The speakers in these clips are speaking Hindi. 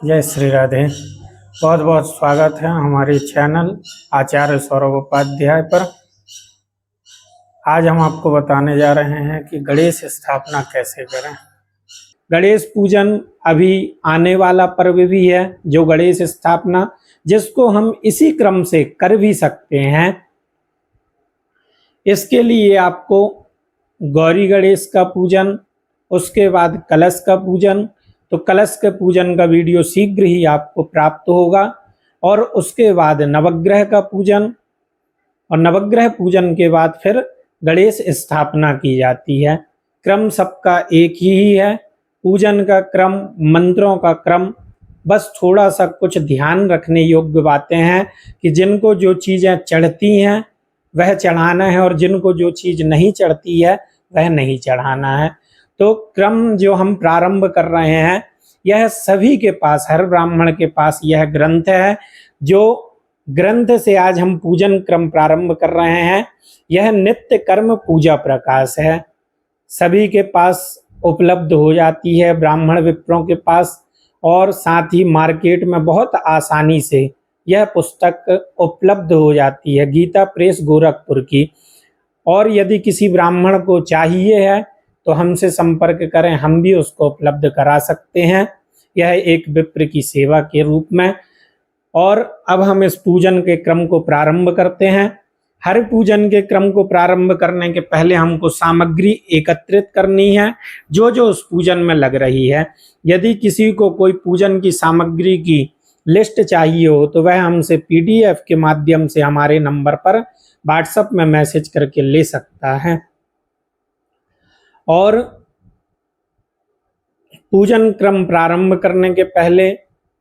जय श्री राधे। बहुत बहुत स्वागत है हमारे चैनल आचार्य सौरभ उपाध्याय पर। आज हम आपको बताने जा रहे हैं कि गणेश स्थापना कैसे करें। गणेश पूजन अभी आने वाला पर्व भी है, जो गणेश स्थापना, जिसको हम इसी क्रम से कर भी सकते हैं। इसके लिए आपको गौरी गणेश का पूजन, उसके बाद कलश का पूजन, तो कलश के पूजन का वीडियो शीघ्र ही आपको प्राप्त होगा। और उसके बाद नवग्रह का पूजन, और नवग्रह पूजन के बाद फिर गणेश स्थापना की जाती है। क्रम सबका एक ही है, पूजन का क्रम, मंत्रों का क्रम। बस थोड़ा सा कुछ ध्यान रखने योग्य बातें हैं कि जिनको जो चीज़ें चढ़ती हैं वह चढ़ाना है, और जिनको जो चीज़ नहीं चढ़ती है वह नहीं चढ़ाना है। तो क्रम जो हम प्रारंभ कर रहे हैं, यह सभी के पास, हर ब्राह्मण के पास यह ग्रंथ है। जो ग्रंथ से आज हम पूजन क्रम प्रारंभ कर रहे हैं, यह नित्य कर्म पूजा प्रकाश है। सभी के पास उपलब्ध हो जाती है, ब्राह्मण विप्रों के पास, और साथ ही मार्केट में बहुत आसानी से यह पुस्तक उपलब्ध हो जाती है, गीता प्रेस गोरखपुर की। और यदि किसी ब्राह्मण को चाहिए है तो हमसे संपर्क करें, हम भी उसको उपलब्ध करा सकते हैं, यह एक विप्र की सेवा के रूप में। और अब हम इस पूजन के क्रम को प्रारंभ करते हैं। हर पूजन के क्रम को प्रारंभ करने के पहले हमको सामग्री एकत्रित करनी है, जो जो उस पूजन में लग रही है। यदि किसी को कोई पूजन की सामग्री की लिस्ट चाहिए हो तो वह हमसे PDF के माध्यम से हमारे नंबर पर व्हाट्सएप में मैसेज करके ले सकता है। और पूजन क्रम प्रारंभ करने के पहले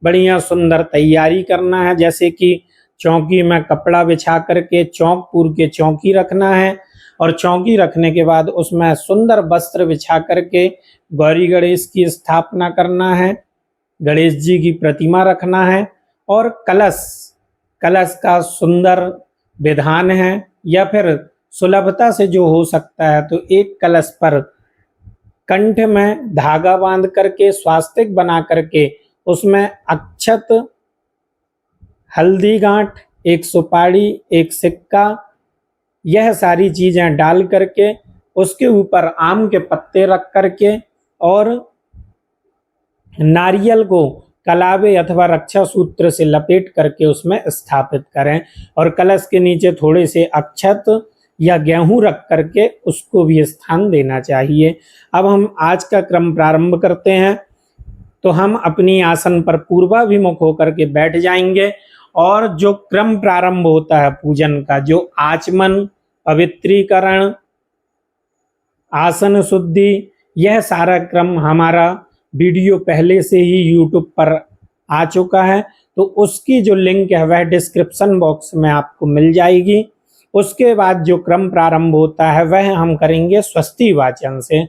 बढ़िया सुंदर तैयारी करना है, जैसे कि चौकी में कपड़ा बिछा करके चौकपुर के चौकी रखना है, और चौकी रखने के बाद उसमें सुंदर वस्त्र बिछा करके गौरी गणेश की स्थापना करना है, गणेश जी की प्रतिमा रखना है। और कलश, कलश का सुंदर विधान है, या फिर सुलभता से जो हो सकता है तो एक कलश पर कंठ में धागा बांध करके स्वास्तिक बना करके उसमें अक्षत, हल्दी गांठ, एक सुपारी, एक सिक्का, यह सारी चीजें डाल करके उसके ऊपर आम के पत्ते रख करके और नारियल को कलावे अथवा रक्षा सूत्र से लपेट करके उसमें स्थापित करें, और कलश के नीचे थोड़े से अक्षत या गेहूं रख करके उसको भी स्थान देना चाहिए। अब हम आज का क्रम प्रारंभ करते हैं। तो हम अपनी आसन पर पूर्वाभिमुख होकर के बैठ जाएंगे, और जो क्रम प्रारंभ होता है पूजन का, जो आचमन, पवित्रीकरण, आसन शुद्धि, यह सारा क्रम हमारा वीडियो पहले से ही YouTube पर आ चुका है, तो उसकी जो लिंक है वह डिस्क्रिप्शन बॉक्स में आपको मिल जाएगी। उसके बाद जो क्रम प्रारंभ होता है वह हम करेंगे स्वस्ति वाचन से।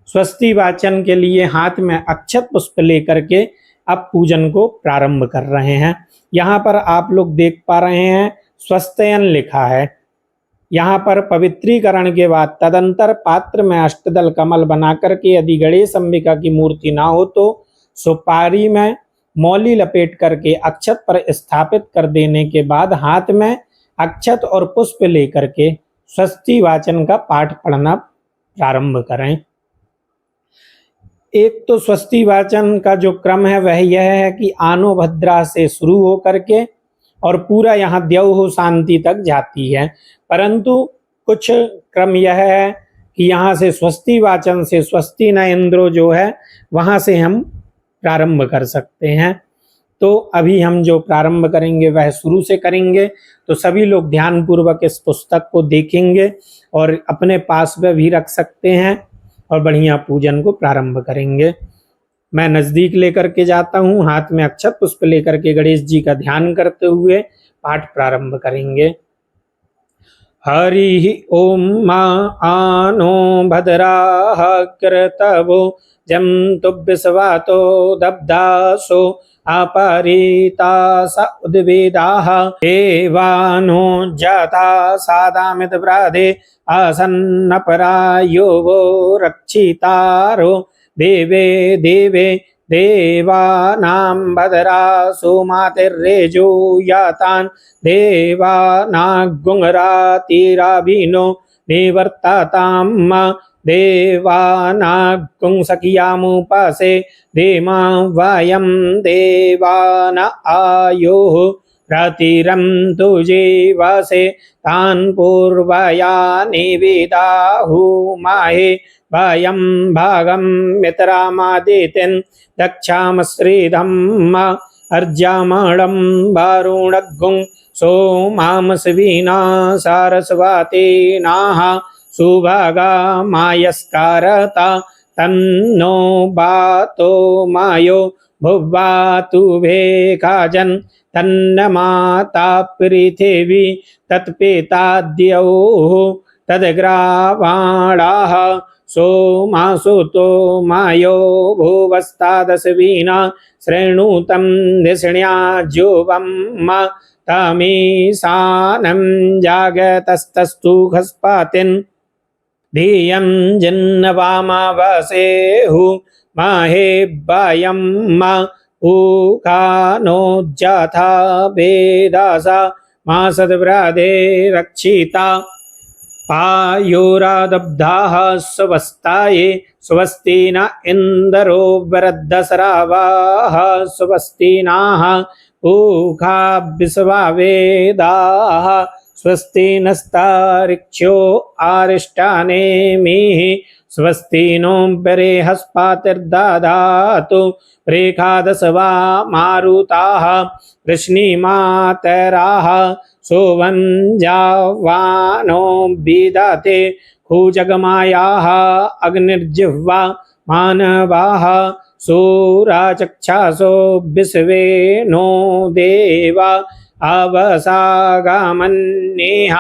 स्वस्ति वाचन के लिए हाथ में अक्षत पुष्प लेकर के अब पूजन को प्रारंभ कर रहे हैं। यहाँ पर आप लोग देख पा रहे हैं स्वस्त्ययन लिखा है। यहाँ पर पवित्रीकरण के बाद तदंतर पात्र में अष्टदल कमल बना करके, यदि गणेश अंबिका की मूर्ति ना हो तो सुपारी में मौली लपेट करके अक्षत पर स्थापित कर देने के बाद हाथ में अक्षत और पुष्प लेकर के स्वस्ति वाचन का पाठ पढ़ना प्रारंभ करें। एक तो स्वस्ति वाचन का जो क्रम है वह यह है कि आनो भद्रा से शुरू हो करके और पूरा यहाँ द्यौ हो शांति तक जाती है, परंतु कुछ क्रम यह है कि यहाँ से स्वस्ति वाचन से स्वस्ति न इंद्रो जो है वहाँ से हम प्रारंभ कर सकते हैं। तो अभी हम जो प्रारंभ करेंगे वह शुरू से करेंगे, तो सभी लोग ध्यानपूर्वक इस पुस्तक को देखेंगे और अपने पास में भी रख सकते हैं, और बढ़िया पूजन को प्रारंभ करेंगे। मैं नज़दीक लेकर के जाता हूँ, हाथ में अक्षत पुष्प लेकर के गणेश जी का ध्यान करते हुए पाठ प्रारंभ करेंगे। हरि ओम माँ आनो भद्राः कृतवो जंतु विश्वातो दब्दासो अपरीता स उद्वेदाः देवानो जाता सादामित प्रादे आसन्नपरायो वो रक्षितारो देवे देवे देवानां भद्रासु मातिर्रेजो यातान् देवानागुंरातिराभिनो निवर्तताम् देवानागुं सखियामुपासे देमा वयं देवान आयुः प्रतिरं तुजीवसे तान् पूर्वया निविदाहुमाहे वयं भागं मित्रामादित्यं दक्षामश्रीधम् अर्जामणं वरुणगुं सोमामस्विना सारस्वतीनाः सुभगा मायस्कारता तन्नो बातो मायो भुवातु भेकाजन् तन्नमाता पृथिवी तत्पिता द्यौः तद्ग्रावाणाः सोमासुतो मायो भुवस्तादस्विना शृणुतं धिष्ण्याजुवं तमीशानं जागतस्तस्तु खस्पातिन् धियं जिन्नवामावसेहु महेभ्यं उकानोज्जथा वेदासा मा सद्व्रदे रक्षिता पायुरादब्धाः स्वस्ताये स्वस्ति न इन्दरो वरदस्रावाः स्वस्ति नः पूखा विश्ववेदाः स्वस्ति नस्तारिक्षो आरिष्टानेमिः स्वस्ति नो बृहस्पतिर्दधातु रेखादशवा मारुताः वृष्णिमातराः सोवञ्जावानो विदते खुजगमायाः अग्निर्जिह्वा मानवाः सूराचक्षासो विश्वे नो देवा अवसागामन्येह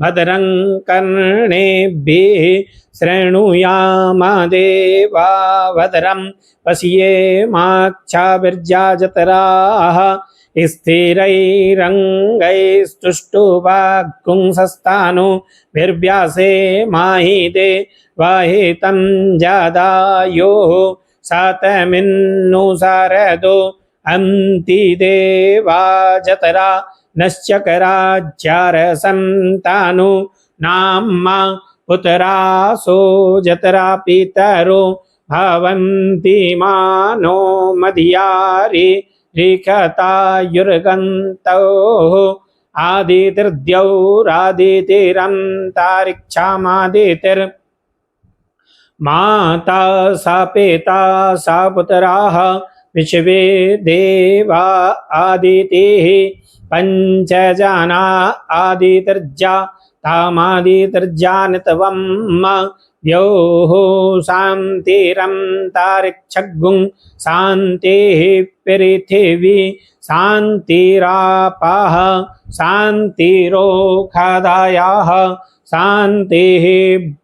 भद्रं कर्णेभिः शृणुयाम देवा भद्रं पश्येमाक्षाभिर्जाजतराः स्थिरैरङ्गैस्तुष्टुवागुंसस्तानो भिर्व्यासे माहिते वाहितं जदायोः सातमिन्नु शारदो अन्ति देवा जतरा नश्चकराज्यारसन्तानु नाम्मा पुत्रासो जतरा पितरो भवन्ति मानो मधियारि रिखतायुर्गन्तोः आदितिर्द्यौरादितिरन्तारिक्षामादितिर् माता सा पिता सा पुत्राः विश्वे देवा आदितिः पंचजना आदितिर्जा तामादितिर्जानितवं द्योः शान्तिरन्तारिक्षगुं शान्तिः पृथिवी शान्तिरापाः शान्तिरोखादायाः शान्तिः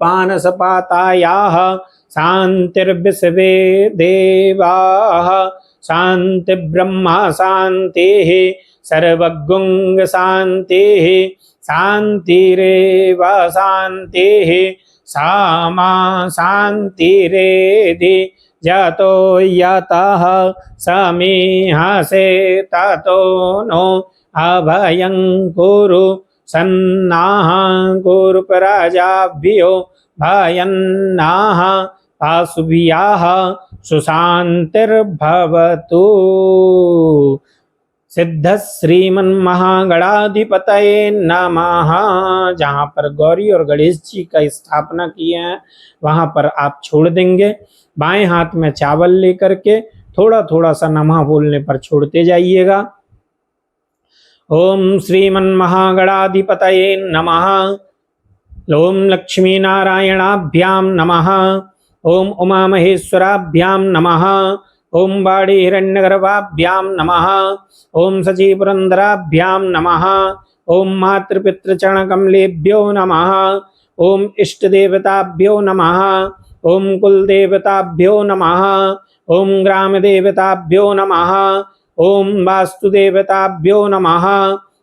बाणसपातायाः शान्तिर्विश्वे देवाः शान्तिर्ब्रह्मा शान्तिः सर्वगुं शान्तिः शान्तिरेव शान्तिः सामा शान्तिरेधि यतो यतः समीहसे ततो नो अभयं कुरु सन्नाः कुरु प्रजाभ्यो भयन्नाः पाशुभ्याः सुशान्तिर्भवतु। सिद्ध श्रीमन्महागणाधिपतये नमः। जहाँ पर गौरी और गणेश जी का स्थापना किए हैं वहाँ पर आप छोड़ देंगे। बाएं हाथ में चावल लेकर के थोड़ा थोड़ा सा नमः बोलने पर छोड़ते जाइएगा। ओम श्रीमन्महागणाधिपतये नमः। ओम लक्ष्मी नारायणाभ्याम नमः। ओम उमा महेश्वराभ्याम नमः। ओम बाड़ी हिरण्यगर्भाभ्याम नमः। ओम सची पुरंदराभ्याम नमः। ओम मातृपितृचरणकमलेभ्यो नमः। ओम इष्टदेवताभ्यो नमः। ओम कुलदेवताभ्यो नमः। ओम ग्रामदेवताभ्यो नमः। ओम वास्तुदेवताभ्यो नमः।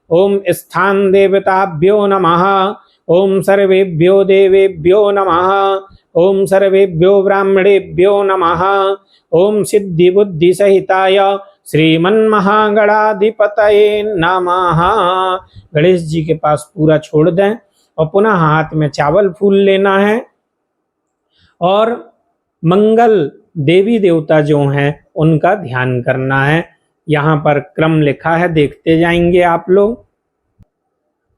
ओम स्थान देवताभ्यो नमः। ओम सर्वेभ्यो देवेभ्यो नमः। ओम सर्वेभ्यो ब्राह्मणेभ्यो नमः। ओम सिद्धि बुद्धि सहिताय श्रीमन्महागणाधिपतये नमः। गणेश जी के पास पूरा छोड़ दें और पुनः हाथ में चावल फूल लेना है और मंगल देवी देवता जो हैं उनका ध्यान करना है। यहाँ पर क्रम लिखा है, देखते जाएंगे आप लोग।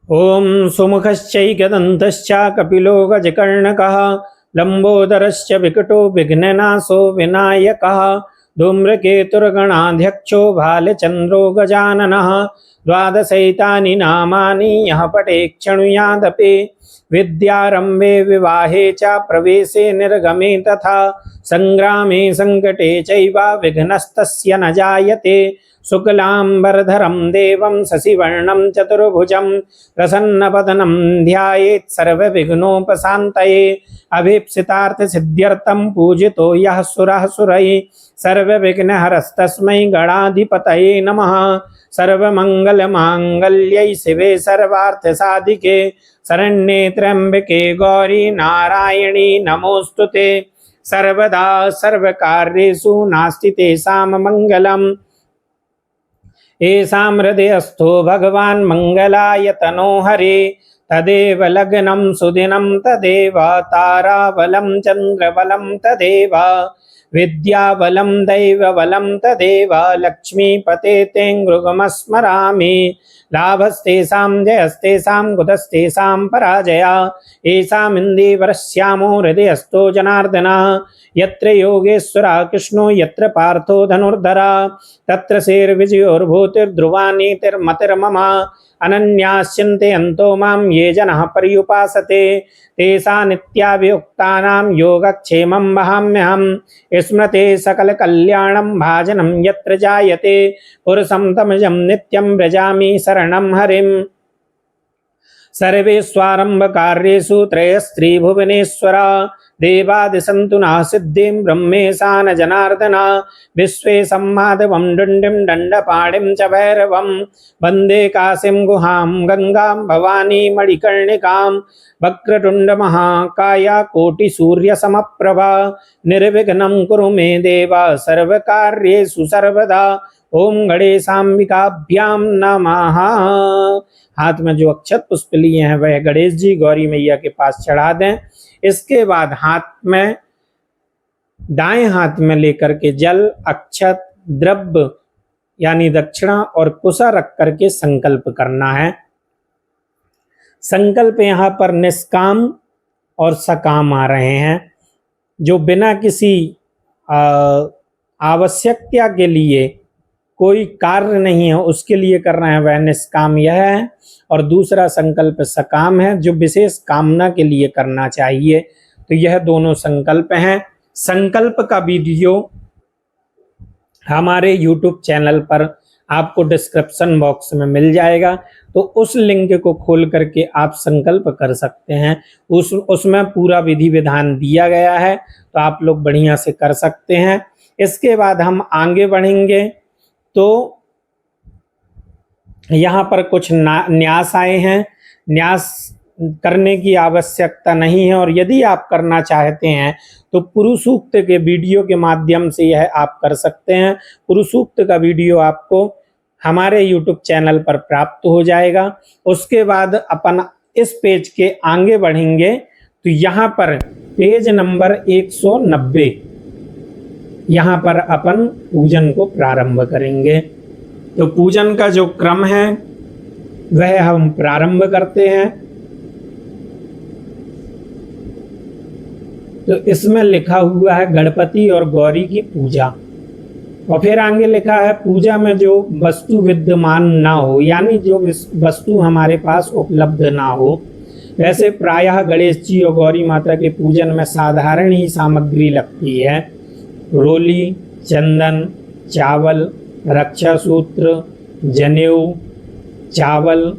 ओम सुमुखश्चैकदन्तश्च कपिलो गजकर्णकः लंबोदरश्च विकटो विघ्ननाशो विनायकः धूम्रकेतुर्गणाध्यक्षो भालचन्द्रो गजाननः द्वादशैतानि नामानि यः पठेत् शृणुयादपि विद्यारम्भे विवाहे च प्रवेशे निर्गमे तथा संग्रामे संकटे चैव विघ्नस्तस्य न जायते शुक्लांबरधरं देवं शशिवर्णं चतुर्भुजं प्रसन्नवदनं ध्यायेत् सर्वविघ्नोपशान्तये अभीप्सितार्थसिद्ध्यर्थं पूजितो यः सुरः सुरैः सर्वविघ्नहरस्तस्मै गणाधिपतये नमः। सर्वमंगलमांगल्ये शिवे सर्वार्थसाधिके शरण्ये त्र्यंबके गौरी नारायणी नमोस्तुते। सर्वदा सर्वकार्येषु नास्ति तेषां मंगलम्। येषां हृदयस्थो भगवान् मंगलाय तनो हरे तदेव लग्नं सुदिनं तदेव ताराबलं चन्द्रबलं तदेव विद्याबलं दैवबलं तदेव लक्ष्मीपते तेऽङ्गृगमस्मरामि। लाभस्तेषां जयस्तेषां कुतस्तेषां पराजया येषामिन्दीवरश्यामो हृदयस्थो जनार्दनः। यत्र योगेश्वरः कृष्णो यत्र पार्थो धनुर्धरः तत्र श्रीर्विजयोर्भूतिर्ध्रुवा नीतिर्मतिर्मम। अनन्यास्यन्ते अन्तो मां ये जनः पर्युपासते तेषां नित्याभियुक्तानां योगक्षेमं वहाम्यहम्। स्मृते सकलकल्याणं भाजनं यत्र जायते पुरुषं तमजं नित्यं व्रजामि शरणं हरिम्। सर्वेष्वारम्भकार्येषु त्रयस्त्रिभुवनेश्वर देवादिसन्तु नः सिद्धिं ब्रह्मेशान जनार्दन। विश्वेशं माधवं दण्डिं दण्डपाणिं च भैरवं वन्दे काशीं गुहां गंगां भवानी मणिकर्णिकां। वक्रतुण्डमहाकाय कोटिसूर्यसमप्रभा निर्विघ्नं कुरु मे देव सर्वकार्येषु सर्वदा। ओम गणेशाम्बिकाभ्यां नमः। हाथ में जो अक्षत पुष्प लिए हैं वह गणेश जी गौरी मैया के पास चढ़ा दें। इसके बाद हाथ में दाएं हाथ में लेकर के जल अक्षत द्रव्य यानी दक्षिणा और कुशा रख करके संकल्प करना है। संकल्प यहाँ पर निष्काम और सकाम आ रहे हैं। जो बिना किसी आवश्यकता के लिए कोई कार्य नहीं है उसके लिए करना है वह निष्काम यह है, और दूसरा संकल्प सकाम है जो विशेष कामना के लिए करना चाहिए। तो यह दोनों संकल्प हैं। संकल्प का वीडियो हमारे YouTube चैनल पर आपको डिस्क्रिप्शन बॉक्स में मिल जाएगा, तो उस लिंक को खोल करके आप संकल्प कर सकते हैं। उसमें पूरा विधि विधान दिया गया है, तो आप लोग बढ़िया से कर सकते हैं। इसके बाद हम आगे बढ़ेंगे तो यहाँ पर कुछ न्यास आए हैं। न्यास करने की आवश्यकता नहीं है, और यदि आप करना चाहते हैं तो पुरुष सूक्त के वीडियो के माध्यम से यह आप कर सकते हैं। पुरुष सूक्त का वीडियो आपको हमारे YouTube चैनल पर प्राप्त हो जाएगा। उसके बाद अपन इस पेज के आगे बढ़ेंगे तो यहाँ पर पेज नंबर 190 यहाँ पर अपन पूजन को प्रारंभ करेंगे। तो पूजन का जो क्रम है वह हम प्रारंभ करते हैं। तो इसमें लिखा हुआ है गणपति और गौरी की पूजा, और फिर आगे लिखा है पूजा में जो वस्तु विद्यमान ना हो, यानी जो वस्तु हमारे पास उपलब्ध ना हो। वैसे प्रायः गणेश जी और गौरी माता के पूजन में साधारण ही सामग्री लगती है। रोली, चंदन, चावल, रक्षा सूत्र, जनेऊ, चावल,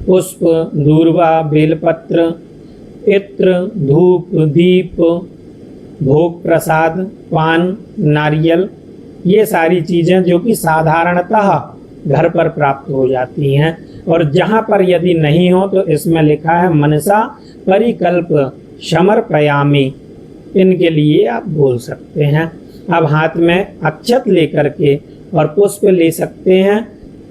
पुष्प, दूर्वा, बेलपत्र, इत्र, धूप, दीप, भोग प्रसाद, पान, नारियल, ये सारी चीज़ें जो कि साधारणतः घर पर प्राप्त हो जाती हैं। और जहाँ पर यदि नहीं हो तो इसमें लिखा है मनसा परिकल्प समर्पयामि, इनके लिए आप बोल सकते हैं। अब हाथ में अक्षत लेकर के और पुष्प ले सकते हैं।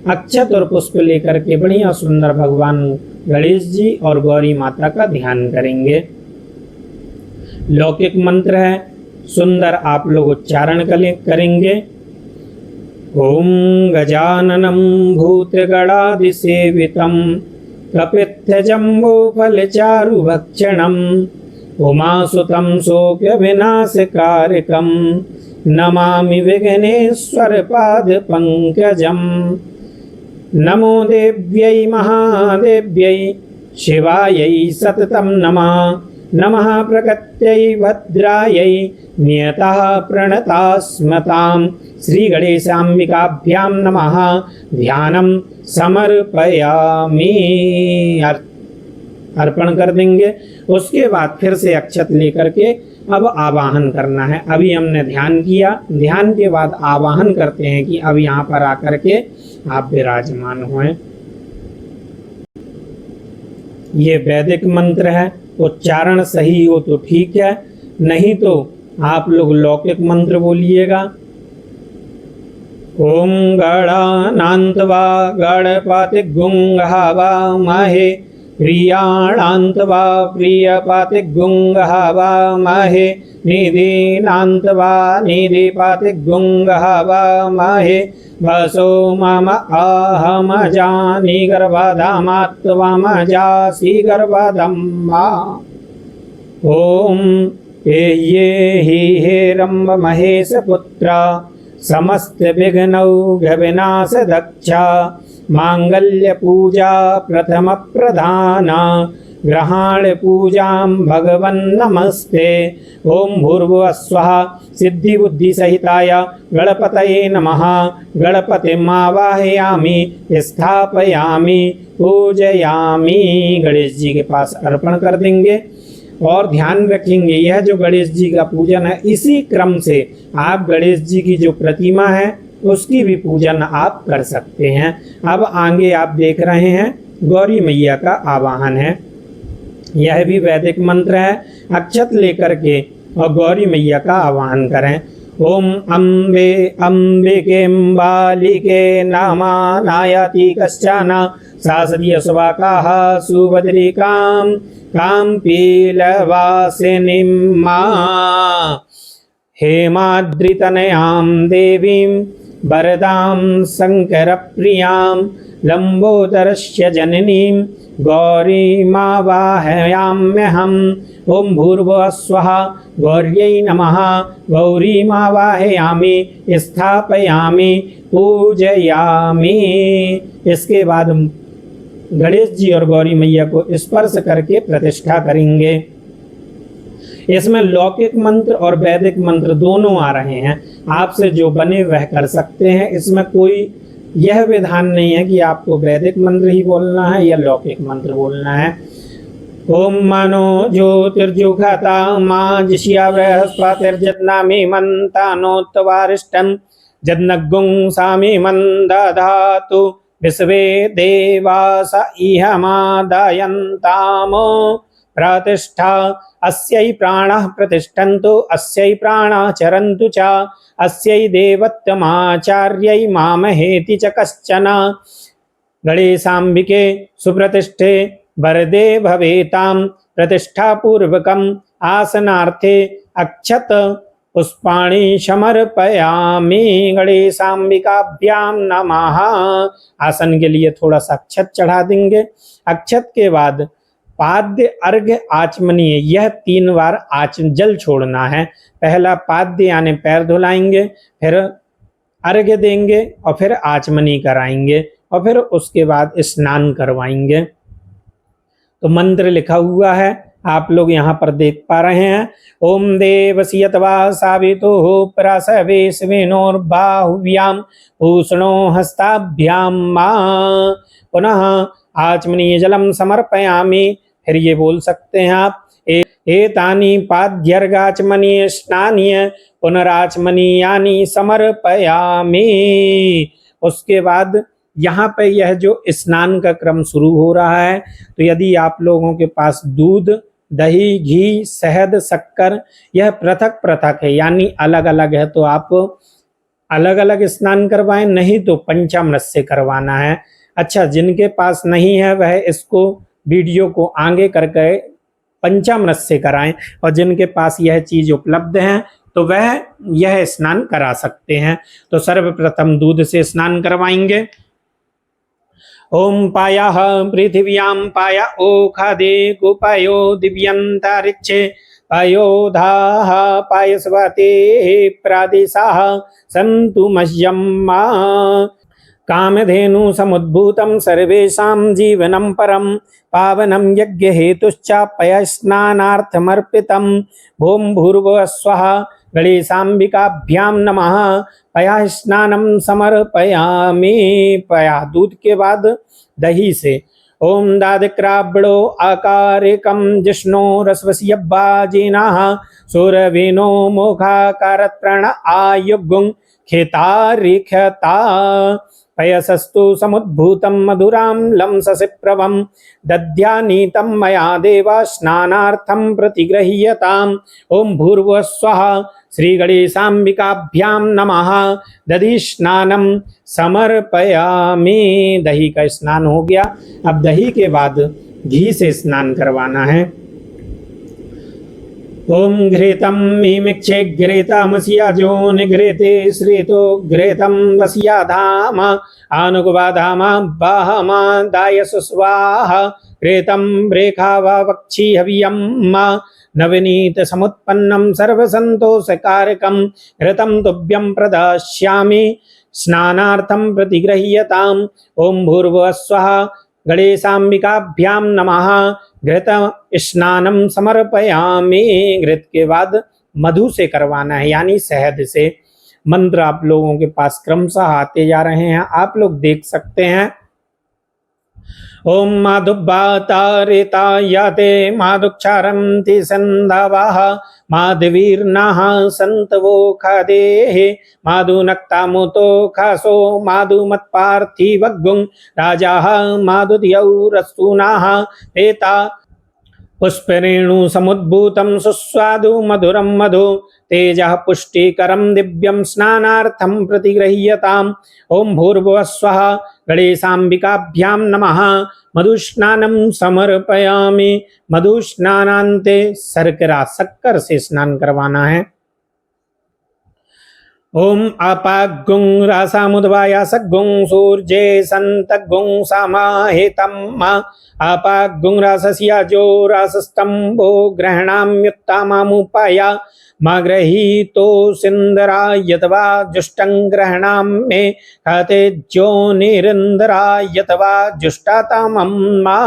अक्षत और पुष्प लेकर के बढ़िया सुंदर भगवान गणेश जी और गौरी माता का ध्यान करेंगे। लौकिक मंत्र है, सुंदर आप लोग उच्चारण करेंगे। ओम गजाननं भूतगणादिसेवितं कपित्थजम्बूफलचारुभक्षणं उमासुतं शोकविनाशकारकं नमामि विघ्नेश्वरपादपङ्कजं। नमो देव्यै महादेव्यै शिवायै सततं नमः। नमः प्रकृत्यै भद्रायै नियतः प्रणतास्मतां। श्री गणेशाम्बिकाभ्यां नमः। ध्यानं समर्पयामि, अर्पण कर देंगे। उसके बाद फिर से अक्षत लेकर के अब आवाहन करना है। अभी हमने ध्यान किया, ध्यान के बाद आवाहन करते हैं कि अब यहाँ पर आकर के आप विराजमान हुए। ये वैदिक मंत्र है, उच्चारण सही हो तो ठीक है, नहीं तो आप लोग लौकिक मंत्र बोलिएगा। ओम गणानान्त्वा गणपतिगुंहवामहे प्रियाणान्त्वा प्रियपतिगुंहवामहे निधीनान्त्वा निधिपतिगुंहवामहे वसो मम अहमजानि गर्भधामात्वमजासि गर्भधम्मा। ओम ये हि हेरम्ब महेशपुत्र समस्त विघ्नौघ विनाश दक्षा मांगल्य पूजा प्रथम प्रधान ग्रहाण पूजां भगवन् नमस्ते। ओम भूर्भुवस्वः सिद्धि बुद्धि सहिताय गणपतये नमः। गणपतिमावाहयामि स्थापयामि पूजयामि। गणेश जी के पास अर्पण कर देंगे और ध्यान रखेंगे यह जो गणेश जी का पूजन है, इसी क्रम से आप गणेश जी की जो प्रतिमा है उसकी भी पूजन आप कर सकते हैं। अब आगे आप देख रहे हैं गौरी मैया का आवाहन है, यह भी वैदिक मंत्र है। अक्षत लेकर के और गौरी मैया का आवाहन करें। ओम अम्बे अम्बिके बालिके नामानायति कश्चन शासदीय स्वाकाः सुभद्रिकां काम्पीलवासिनीं मा हेमाद्रितनयां देवीं वरदां शङ्करप्रियां लम्बोदरस्य जननीं गौरीमावाहयाम्यहम्। ओम भूर्भुवस्वः गौर्यै नमः। गौरीमावाहयामि स्थापयामि पूजयामि। इसके बाद गणेश जी और गौरी मैया को स्पर्श करके प्रतिष्ठा करेंगे। इसमें लौकिक मंत्र और वैदिक मंत्र दोनों आ रहे हैं, आपसे जो बने वह कर सकते हैं। इसमें कोई यह विधान नहीं है कि आपको वैदिक मंत्र ही बोलना है या लौकिक मंत्र बोलना है। ओम मनो ज्योतिर्जुघता माजिष्या बृहस्पतिर्जन्नामि मंतानोत्वारिष्टं जन्नगुं सामि मंदधातु विश्वे देवास इहमादयन्ताम प्रतिष्ठा अस्यै प्राणः प्रतिष्ठन्तु अस्यै प्राणः चरन्तु च अस्यै देवत्तमाचार्यै मामहेति च कश्चन। गणेशाम्बिके सुप्रतिष्ठे वरदे भवेतां प्रतिष्ठापूर्वकम् आसनार्थे अक्षत पुष्पाणि समर्पयामि। गणेशाम्बिकाभ्यां नमः। आसन के लिए थोड़ा सा अक्षत चढ़ा देंगे। अक्षत के बाद पाद्य अर्घ्य आचमनीय, यह 3 बार जल छोड़ना है। पहला पाद्य यानी पैर धुलाएंगे, फिर अर्घ्य देंगे और फिर आचमनी कराएंगे और फिर उसके बाद स्नान करवाएंगे। तो मंत्र लिखा हुआ है, आप लोग यहाँ पर देख पा रहे हैं। ओम देवसियतवा सावितो प्रसवेश्विनोर्बाहुव्याम भूषणो हस्ताभ्यां मा पुनः आचमनीय जलम समर्पयामि। फिर ये बोल सकते हैं आप एतानि पाद्यर्गाचमनीय स्नानीय पुनराचमनीयानि समर्पयामि। उसके बाद यहाँ पे यह जो स्नान का क्रम शुरू हो रहा है, तो यदि आप लोगों के पास दूध दही, घी, शहद, शक्कर यह पृथक पृथक है, यानी अलग अलग है, तो आप अलग अलग स्नान करवाएं, नहीं तो पंचामृत से करवाना है। अच्छा, जिनके पास नहीं है वह इसको वीडियो को आगे करके पंचामृत से कराएं, और जिनके पास यह चीज उपलब्ध है तो वह यह स्नान करा सकते हैं। तो सर्वप्रथम दूध से स्नान करवाएंगे। ओम पायाः पृथिव्यां पाया ओखादे कुपायो दिव्यंतरिक्षे पायोधाः पायस्वते प्रादेशाः सन्तु मह्यम्मा कामधेनु समुद्भूतं सर्वेषां जीवनं परं पावनं यज्ञहेतुश्च पयस्नानार्थमर्पितं भूं भूर्भुवः स्वः गणेशाम्बिकाभ्यां नमः। पया स्नानं समर्पयामि। पया दूध के बाद दही से। ओम दादिक्राब्ड़ो आकारिकं जिष्णो रसवस्यब्बाजिनाः सूरवेनो मोखाकारत्रण आयुगुं खेतारिख्यता पयसस्तु समुद्भूतं मधुराम्लं ससिप्रभं दध्यानीतं मया देव स्नानार्थं प्रतिगृह्यताम्। ओम भूर्भुवः स्वः श्रीगणेशाम्बिकाभ्यां नमः। दधि स्नानं समर्पयामि। दही का स्नान हो गया। अब दही के बाद घी से स्नान करवाना है। ओम घृतं मीमिक्षे घृतमस्याजो निघृते श्रेतो घृतं वस्याधाम आनुगवाधाम बाहमा दायस स्वाहा घृतं रेखावक्षि हवियं नवनीत समुत्पन्नं सर्वसन्तोषकारकं घृतं तुभ्यं प्रदास्यामि स्नानार्थं प्रतिगृह्यताम्। ओम भूर्भुवः स्वः गणेशाम्बिकाभ्यां नमः। घृत स्नानं समर्पयामि। घृत के बाद मधु से करवाना है, यानी शहद से। मंत्र आप लोगों के पास क्रमशः आते जा रहे हैं, आप लोग देख सकते हैं। ओम माधुब्बातारेता याते माधुक्षारन्ति सन्धवाः माधवीर्नाः सन्तवो खादेः माधुनक्तामुतो खासो माधुमत्पार्थिवगुं राजाः माधुद्यौरस्तूनाः पेता पुष्परेणु समुद्भूतं सुस्वादु मधुरं मधु तेजः पुष्टिकरं दिव्यं स्नानार्थं प्रतिगृह्यताम्। ओम भूर्भुवः स्वः गणेशाम्बिकाभ्यां नमः। मधुस्नानं समर्पयामि। मधुस्नानान्ते शर्करा शक्कर से स्नान करवाना है। ओम आपागुं रासामुद्वाया सगुं सूर्ये संतगुं समाहितं आपागुं रासस्याजो रासस्तंभो ग्रहणाम्युत्तममुपाया माग्रहीतो सिंदरा यतवा जुष्टं ग्रहणां मे खाते ज्योनिरिंदरा यतवा जुष्टातमं मा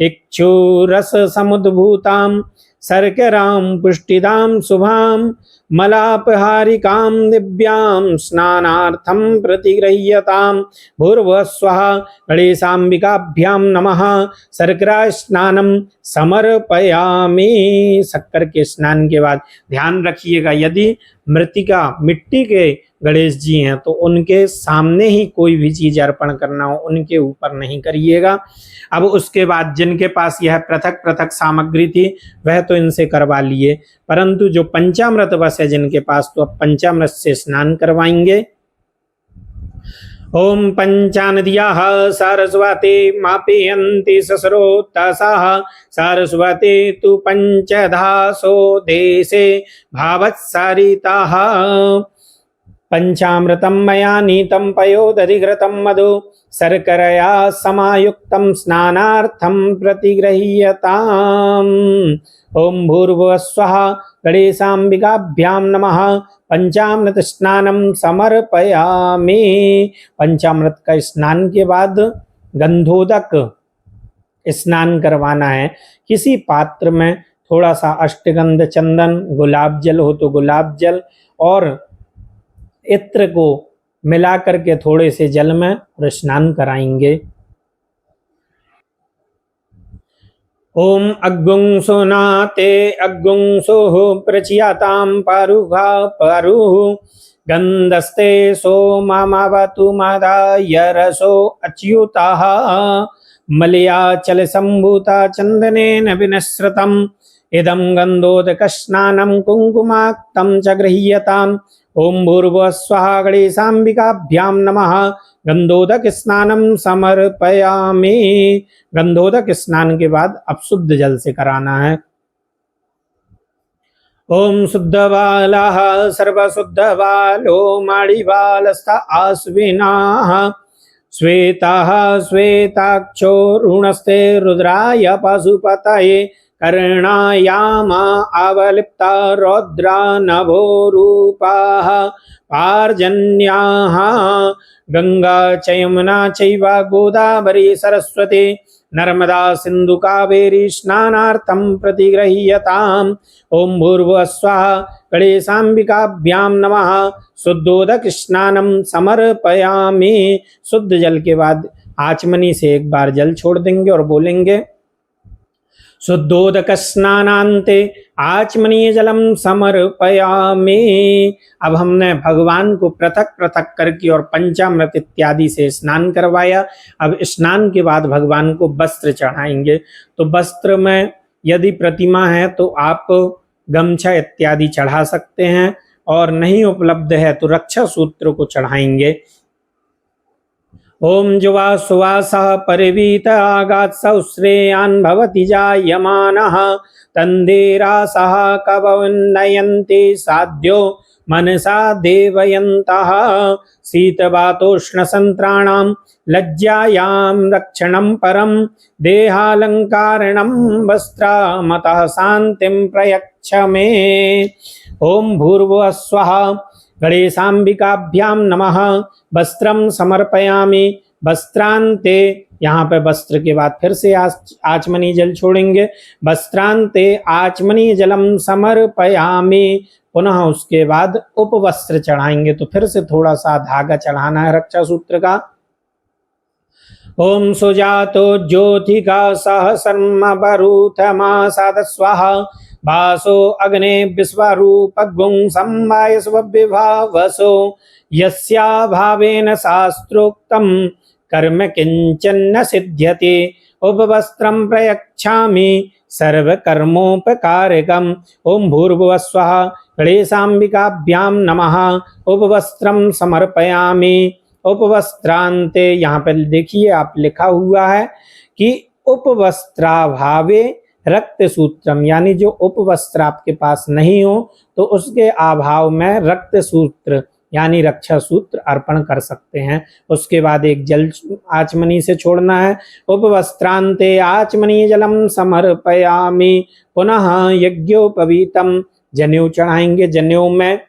इक्षुरस समुद्भूतां शर्करां पुष्टिदां शुभां मलापहारिकां दिव्यां स्नानार्थं प्रतिगृह्यताम्। भूर्भुवः स्वः गणेशाम्बिकाभ्यां नमः। शर्करा स्नानं समर्पयामि। शक्कर के स्नान के बाद ध्यान रखिएगा, यदि मृतिका मिट्टी के गणेश जी हैं तो उनके सामने ही कोई भी चीज अर्पण करना हो, उनके ऊपर नहीं करिएगा। अब उसके बाद जिनके पास यह पृथक पृथक सामग्री थी वह तो इनसे करवा लिए, परंतु जो पंचामृत वश है जिनके पास, तो अब पंचामृत से स्नान करवाएंगे। ओम पंचानद्याः सारस्वते मापयन्ति ससरोत्तसाः सारस्वते तु पंचधासो देशे भावत्सारिताः पंचामृतं मया नीतं पयोदधिघृतं मधु शर्करया समायुक्तं स्नानार्थं प्रतिगृह्यताम्। ओम भूर्भुवः स्वः गणेशाम्बिकाभ्यां नमः। पंचामृत स्नानं समर्पयामि। पंचामृत का स्नान के बाद गंधोदक स्नान करवाना है। किसी पात्र में थोड़ा सा अष्टगंध चंदन, गुलाब जल हो तो गुलाब जल और इत्र को मिला करके थोड़े से जल में स्नान कराएंगे। ओम अग्गुं सोनाते अग्गुं सोह प्रचियातां पारुघा पारुः गंधस्ते सो मामावतु मादाय रसो अच्युताः मलयाचल संभूता चंदनेन विनश्रतम् इदं गन्धोदकस्नानं कुङ्कुमाक्तं च गृह्यताम्। ओम भूर्भुवः स्वः गणेशाम्बिकाभ्यां नमः। गंधोदक स्नानम समर्पयामि। गंधोदक स्नान के बाद अब शुद्ध जल से कराना है। ओम शुद्धबालः सर्वशुद्धबालो माणिबालस्थ आश्विनाः श्वेताः श्वेताक्षोरुणस्ते रुद्राय पशुपतये कर्णायाम आवलिप्ता रौद्रा नभोरूपाः पार्जन्याः गंगा च यमुना चैव गोदावरी सरस्वती नर्मदा सिंधु कावेरी स्नानार्थं प्रतिगृह्यताम्। ओम भूर्भुवः स्वः गणेशाम्बिकाभ्यां नमः। शुद्धोदक स्नानं समर्पयामि। शुद्ध जल के बाद आचमनी से एक बार जल छोड़ देंगे और बोलेंगे शुद्धोदक स्नानान्ते आचमनीय जलम समर्पयामि। अब हमने भगवान को पृथक पृथक करके और पंचामृत इत्यादि से स्नान करवाया। अब स्नान के बाद भगवान को वस्त्र चढ़ाएंगे। तो वस्त्र में यदि प्रतिमा है तो आप गमछा इत्यादि चढ़ा सकते हैं, और नहीं उपलब्ध है तो रक्षा सूत्र को चढ़ाएंगे। ओम जुवा सुवासः परिवीत आगात् सौश्रेयान् भवति जायमानः तन्देरासः कवन्नयन्ति साध्यो मनसा देवयन्तः शीतवातोष्णसन्त्राणां लज्जायां रक्षणं परं देहालङ्कारणं वस्त्रामतः शान्तिं प्रयच्छ मे। ओम भूर्भुवः स्वः गणेशाम्बिकाभ्यां नमः। वस्त्रम समर्पयामि। वस्त्रांते, यहाँ पे वस्त्र के बाद फिर से आचमनी जल छोड़ेंगे। वस्त्रांते आचमनी जलम समर्पयामि। पुनः उसके बाद उपवस्त्र चढ़ाएंगे। तो फिर से थोड़ा सा धागा चढ़ाना है रक्षा सूत्र का। ओम सुजातो ज्योतिका सहस्रम बरूथमासाद स्वाहा वासो अग्ने विश्वरूपगुं संवायस्वविभावसो यस्या भावेन शास्त्रोक्तं कर्म किंचन न सिद्ध्यति। उपवस्त्रं प्रयच्छामि सर्वकर्मोपकारकम्। ओम भूर्भुवः स्वः गणेशाम्बिकाभ्यां नमः। उपवस्त्रं समर्पयामि। उपवस्त्रांते, यहाँ पर देखिए आप लिखा हुआ है कि उपवस्त्राभावे रक्त सूत्रम, यानी जो उपवस्त्र आपके पास नहीं हो तो उसके अभाव में रक्त सूत्र यानी रक्षा सूत्र अर्पण कर सकते हैं। उसके बाद एक जल आचमनी से छोड़ना है। उपवस्त्रांते आचमनी जलम समर्पयामि। पुनः यज्ञोपवीतम, जनेऊ चढ़ाएंगे। जनेऊ में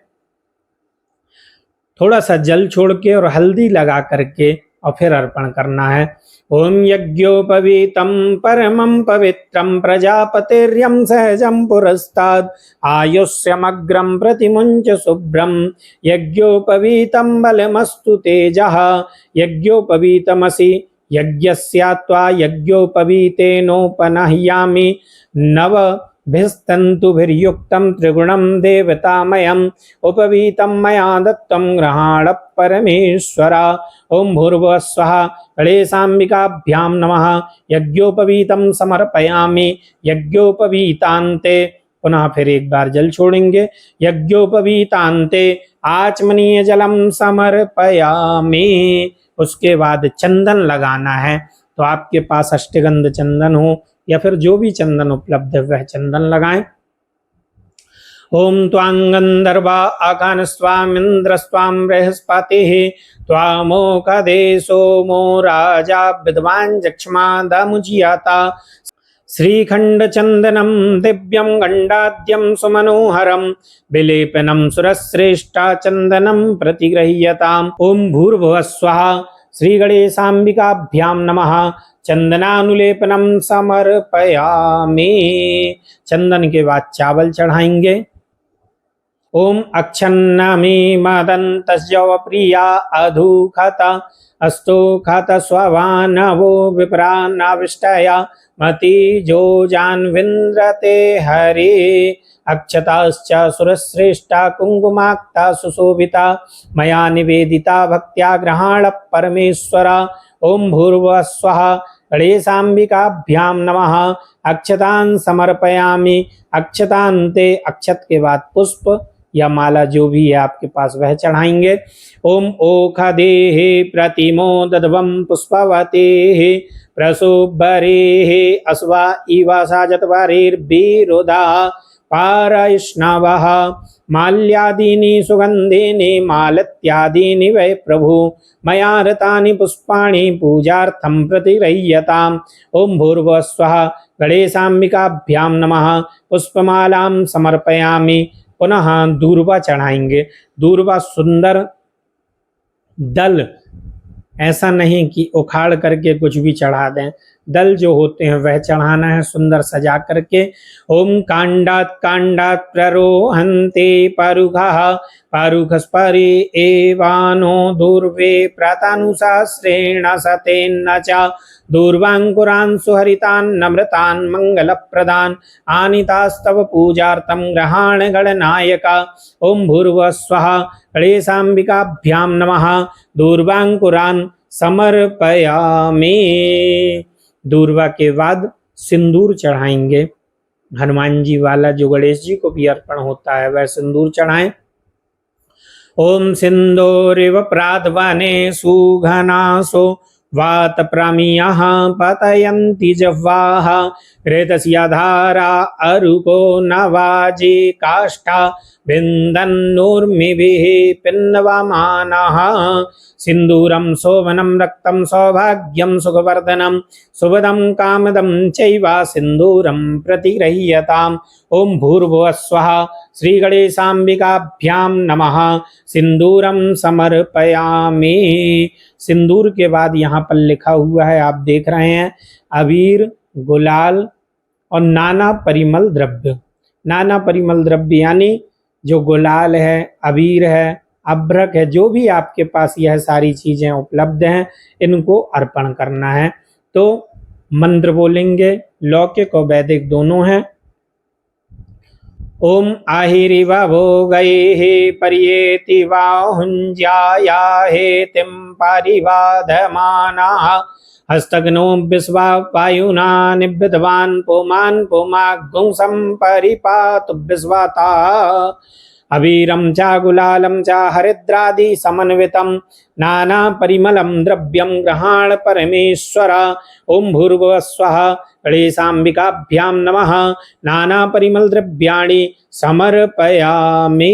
थोड़ा सा जल छोड़ के और हल्दी लगा करके और फिर अर्पण करना है। ओम यज्ञोपवीतं परमं पवित्रं प्रजापतिर्यं सहजं पुरस्ताद् आयुष्यमग्रं प्रतिमुञ्च शुभ्रं यज्ञोपवीतं बलमस्तु तेजः यज्ञोपवीतमसि यज्ञस्यात्वा यज्ञोपवीतेनोपनह्यामि नव भिस्तन्तुभिर्युक्तं त्रिगुणं देवतामयम् उपवीतं मया दत्तं गृहाण परमेश्वर। ओम भूर्भुवः स्वः गणेशाम्बिकाभ्यां नमः। यज्ञोपवीतं समर्पयामि। यज्ञोपवीतान्ते, पुनः फिर एक बार जल छोड़ेंगे। यज्ञोपवीतान्ते आचमनीय जलम समर्पयामि। उसके बाद चंदन लगाना है। तो आपके पास अष्टगंध चंदन हो या फिर जो भी चंदन उपलब्ध है वह चंदन लगाएं। ओम त्वां गंधर्वा आकान स्वामिंद्र स्वाम बृहस्पतिः त्वामोकदे सोमो राजा विद्वान् जक्ष्मादमुज्याता श्रीखंड चंदनम दिव्यम गंडाद्यम सुमनोहरम विलेपनम सुरश्रेष्ठा चंदनम प्रतिगृह्यताम्। ओम भूर्भुवः स्वः श्री गणेशाम्बिकाभ्यां नमः। चंदनानुलेपनम समर्पयामि। चंदन के बाद चावल चढ़ाएंगे। ओम अक्षन्नामि मदन्तस्यव प्रिया अधुखता अस्तो खत स्वभानवो विप्रानाविष्टया मति जो जानविन्द्रते हरे अक्षताश्च सुरश्रेष्ठा कुंकुमाक्ता सुशोभिता मया निवेदिता भक्त्या ग्रहाण परमेश्वर। ओम भूर्भुवः स्वः गणेशाम्बिकाभ्याम नमः। अक्षतान समर्पयामि। अक्षतान्ते, अक्षत के बाद पुष्प या माला जो भी है आपके पास वह चढ़ाएंगे। ओम ओखदेहे प्रतिमोदध्वं पुष्पवतेः प्रसुबरेः अस्वा इवा साजतवारेर्विरोधा पारैष्णवः माल्यादीनि सुगन्धीनि मालत्यादीनि वै प्रभु मया रतानि पुष्पाणि पूजार्थं प्रतिरह्यताम्। ओम भूर्भुवस्वः गणेशाम्बिकाभ्यां नमः। पुष्पमालां समर्पयामि। पुनः दूर्वा चढ़ाएंगे। दूर्वा सुंदर दल, ऐसा नहीं कि उखाड़ करके कुछ भी चढ़ा दें, दल जो होते हैं वह चढ़ाना है सुंदर सजा करके। ओम कांडात कांडात प्ररोहन्ते परुघः परुघस्परि एवानो दूर्वे प्रातानुशास्त्रेण सतेन्न च दूर्वांकुरान् सुहरितान् नम्रतान् मंगलप्रदान् आनीतास्तव पूजार्थं ग्रहाण गणनायक। ओम भूर्भुवस्वः गणेशाम्बिकाभ्यां नमः। दूर्वांकुरान् समर्पयामि। दूर्वा के बाद सिंदूर चढ़ाएंगे। हनुमान जी वाला जो गणेश जी को भी अर्पण होता है वह सिंदूर चढ़ाएं। ओम सिंदूरिव प्रातवने सुघनासो वात प्रमियः पतयन्ति जह्वाः रेतस्य धारा अरूपो नवाजे काष्ठा विन्दन्नूर्मिभिः पिन्वमानः। सिन्दूरं शोभनं रक्तं सौभाग्यं सुखवर्धनं सुभदं कामदं चैव सिन्दूरं प्रतिगृह्यताम्। ओम भूर्भुवस्वः श्रीगणेशाम्बिकाभ्यां नमः। सिन्दूरं समर्पयामि। सिंदूर के बाद यहाँ पर लिखा हुआ है, आप देख रहे हैं, अबीर, गुलाल और नाना परिमल द्रव्य। नाना परिमल द्रव्य यानी जो गुलाल है, अबीर है, अभ्रक है, जो भी आपके पास यह सारी चीजें उपलब्ध हैं इनको अर्पण करना है। तो मंत्र बोलेंगे, लौकिक और वैदिक दोनों हैं। ओम आहिरिव भोगैः पर्येति वाहुञ्जाया हेतिं परिवाधमानाः हस्तग्नो विश्वा वायुना निब्धवान् पुमान् पुमागुंसं परिपातु विश्वाता। अबीरं च गुलालं च हरिद्रादि समन्वितं नाना परिमलं द्रव्यं गृहाण परमेश्वर। ओम भूर्भुवस्वः गणेशाम्बिकाभ्यां नमः। नाना परिमल द्रव्याणि समर्पयामि।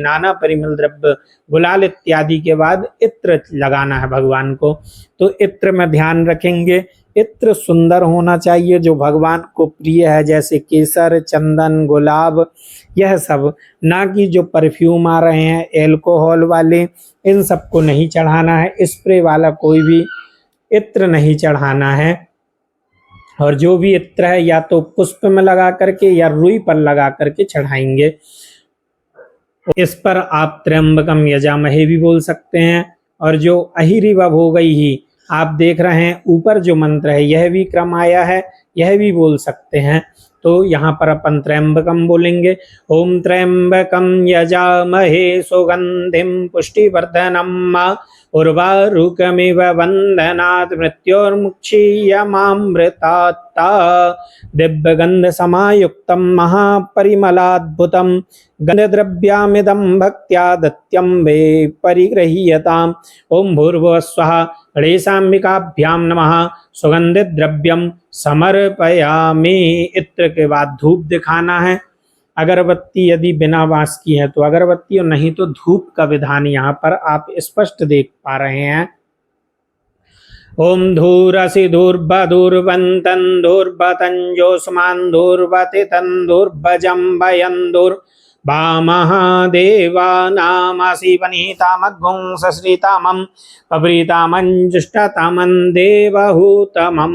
नाना परिमल द्रव्य गुलाल इत्यादि के बाद इत्र लगाना है भगवान को। तो इत्र में ध्यान रखेंगे, इत्र सुंदर होना चाहिए जो भगवान को प्रिय है, जैसे केसर, चंदन, गुलाब, यह सब, ना कि जो परफ्यूम आ रहे हैं एल्कोहल वाले, इन सबको नहीं चढ़ाना है। स्प्रे वाला कोई भी इत्र नहीं चढ़ाना है। और जो भी इत्र है या तो पुष्प में लगा करके या रुई पर लगा करके चढ़ाएंगे। इस पर आप त्र्यंबकम यजामहे भी बोल सकते हैं। और जो अहिरिव भोगैः, आप देख रहे हैं ऊपर जो मंत्र है यह भी क्रम आया है, यह भी बोल सकते हैं। तो यहाँ पर अपन त्र्यंबकम बोलेंगे। ओम त्र्यंबकम यजामहे सुगंधिम पुष्टिवर्धनम उर्वारुकमिव वंदनात् मृत्योर्मुक्षीयमामृतात्ता दिव्यगंध समायुक्तं महापरिमलाद्भुतं गंधद्रव्यामिदं भक्त्या दत्यं वे परिगृह्यताम्। ओम भूर्भुवस्वः गणेशाम्बिकाभ्यां नमः। सुगंधित द्रव्यम समर्पयामि। इत्र के बाद धूप दिखाना है। अगरबत्ती यदि बिना वास की है तो अगरबत्ती, और नहीं तो धूप का विधान यहाँ पर आप स्पष्ट देख पा रहे हैं। ओम धूरसि धूर्बधूर्वन्तं धूर्बतंजोस्मान् धूर्बतितं धूर्बजम्बयन् वामहादेवानामसि वनितामग्गुं सश्रितामं पवृतामञ्जुष्टतमं देवहूतमं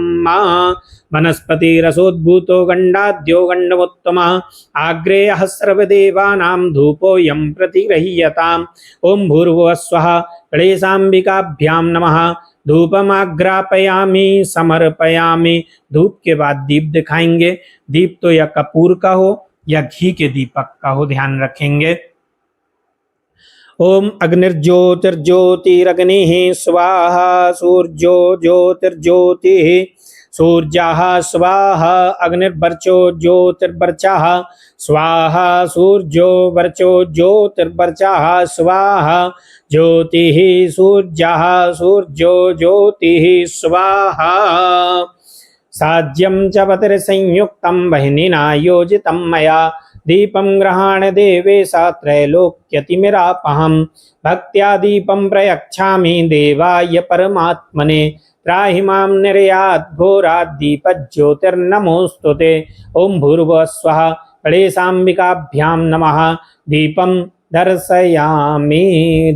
वनस्पतिरसोद्भूतो गण्डाद्यो गण्डमुत्तमः आग्रेयः सर्वदेवानां धूपोऽयं प्रतिगृह्यताम्। ओम भूर्भुवस्वः गणेशाम्बिकाभ्यां नमः। धूपमाग्रापयामि समर्पयामि। धूप के बाद दीप दिखाएंगे। दीप तो या कपूर का हो या घी के दीपक का हो, ध्यान रखेंगे। ओम अग्निर्ज्योतिर्ज्योतिरग्निः स्वाहा सूर्यो ज्योतिर्ज्योतिः सूर्यः स्वाहा अग्निर्वर्चो ज्योतिर्वर्चः स्वाहा सूर्यो वर्चो ज्योतिर्वर्चः स्वाहा ज्योतिः सूर्यः सूर्यो ज्योतिः स्वाहा साज्यं च पतिर्संयुक्तं वह्निना योजितं मया दीपं गृहाण देवेश त्रैलोक्यतिमिरापहं भक्त्या दीपं प्रयच्छामि देवाय परमात्मने त्राहि मां निर्यात् घोरात् दीपज्योतिर्नमोऽस्तुते। ओं भूर्भुवः स्वः गणेशाम्बिकाभ्यां नमः। दीपं दर्शयामि।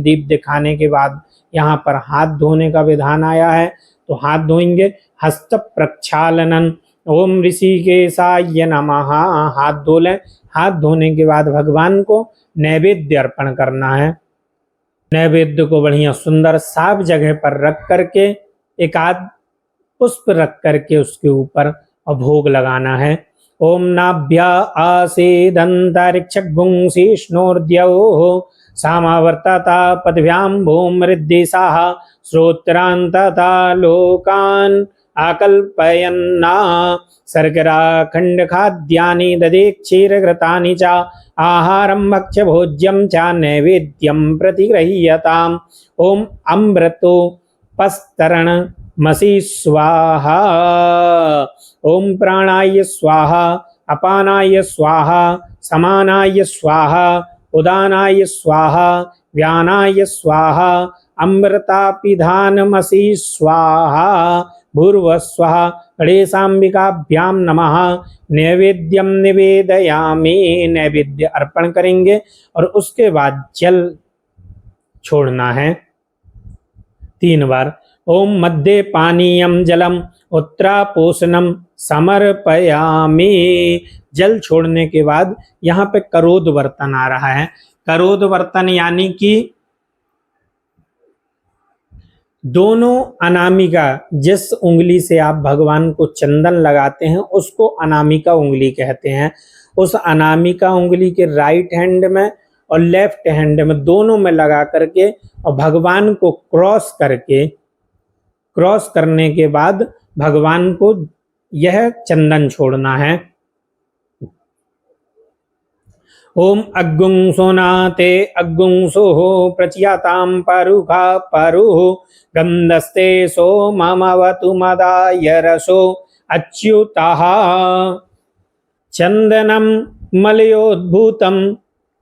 दीप दिखाने के बाद यहाँ पर हाथ धोने का विधान आया है, तो हाथ धोएंगे। हस्त प्रक्षालनन। ओम ऋषिकेशाय नमः। हाथ धो लें। हाथ धोने के बाद भगवान को नैवेद्य अर्पण करना है। नैवेद्य को बढ़िया सुंदर साफ जगह पर रख करके एक आध पुष्प रख करके उसके ऊपर भोग लगाना है। ओम नाभ्या आसीदंतरिक्षगुंसिष्णोर्द्यौः सामावर्तता पदभ्यां भूमृद्दिशाः श्रोत्रान्तता लोकान् आकल्पयन्ना शर्करा खंड खाद्यानि ददे क्षीरघृतानि च आहारं भक्ष्य भोज्यं च नैवेद्यं प्रतिगृह्यताम्। ओम अमृतो पस्तरण मसी स्वाहा। ओम प्राणाय स्वाहा अपानाय स्वाहा समानाय स्वाहा उदानाय स्वाहा व्यानाय स्वाहा अमृतापिधानमसि स्वाहा। भूर्भुवः स्वः गणेशाम्बिकाभ्यां नमः। नैवेद्यम निवेदयामि। नैवेद्य अर्पण करेंगे और उसके बाद जल छोड़ना है 3 बार। ओम मध्ये पानीयम जलम उत्तरापोषणम समर्पयामि। जल छोड़ने के बाद यहाँ पे करोद बर्तन आ रहा है। करोद बर्तन यानी कि दोनों अनामिका, जिस उंगली से आप भगवान को चंदन लगाते हैं उसको अनामिका उंगली कहते हैं। उस अनामिका उंगली के राइट हैंड में और लेफ्ट हैंड में दोनों में लगा करके और भगवान को क्रॉस करने के बाद भगवान को यह चंदन छोड़ना है। ओम अग्गुंसोनाते अग्गुंसोः प्रचयातां परुखा परुः गन्धस्ते सोममवतु मदाय रसो अच्युतः चंदनं मलयोद्भूतं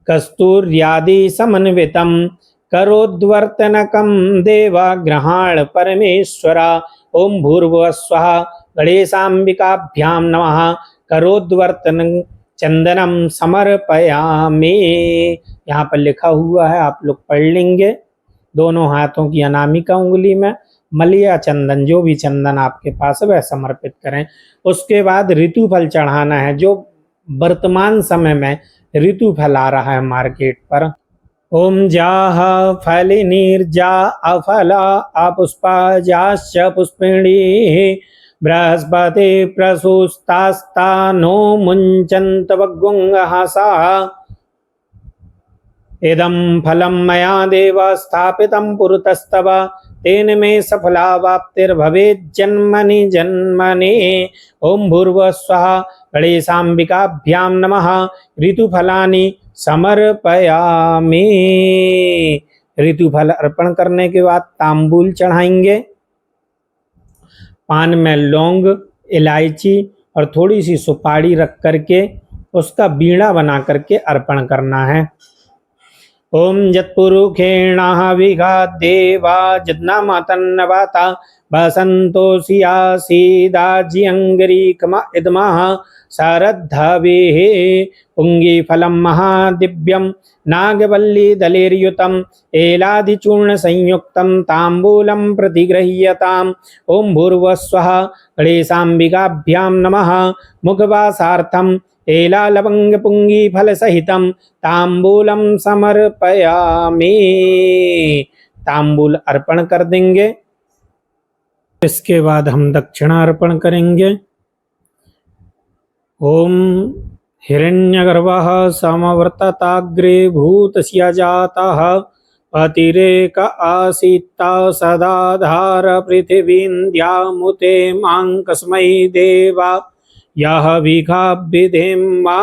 कस्तूर्यादि समन्वितं करोद्वर्तनकं देवा गृहाण परमेश्वरा। ओम भूर्भुवः स्वः गणेशाम्बिकाभ्यां नमः। करोद्वर्तन चंदनम समर्पयामि। यहाँ पर लिखा हुआ है, आप लोग पढ़ लेंगे। दोनों हाथों की अनामिका उंगली में मलिया चंदन, जो भी चंदन आपके पास है वह समर्पित करें। उसके बाद ऋतु फल चढ़ाना है, जो वर्तमान समय में ऋतु फल आ रहा है मार्केट पर। ओम जाह फलिनीर्जा अफला अपुष्पा जाश्च पुष्पिणी बृहस्पति प्रसूस्तास्ता नो मुञ्चन्त वग्गुंहसा। इदं फलं मया देव स्थापितं पुरतस्तव तेन मे सफलावाप्तिर्भवेत् जन्मनि जन्मनि। ओम भूर्भुवः स्वः गणेशाम्बिकाभ्यां नमः। ऋतुफलानि समर्पयामि। ऋतुफल अर्पण करने के बाद तांबूल चढ़ाएंगे। पान में लौंग, इलायची और थोड़ी सी सुपारी रख करके उसका बीड़ा बना करके अर्पण करना है। ओम यत्पुरुषेणाः विघादेवा जज्ञामतन्नवाता वसन्तोषियासीदाज्यङ्गरीकम इदमः शरद्धवेः पुङ्गीफलं महादिव्यं नागवल्लीदलैर्युतम् एलादिचूर्णसंयुक्तं ताम्बूलं प्रतिगृह्यताम्। ओम भूर्भुवः स्वः गणेशाम्बिकाभ्यां नमः। मुखवासार्थं एलालवंगपुङ्गीफलसहितं ताम्बूलं समर्पयामि। ताम्बूल अर्पण कर देंगे। इसके बाद हम दक्षिणा अर्पण करेंगे। ओम हिरण्यगर्भः समवर्तताग्रे भूतस्य जातः अतिरेक आसीत्ता सदाधार पृथिवीन्द्यामुते माङ्कस्मै देवा यः विखाभिधेम मा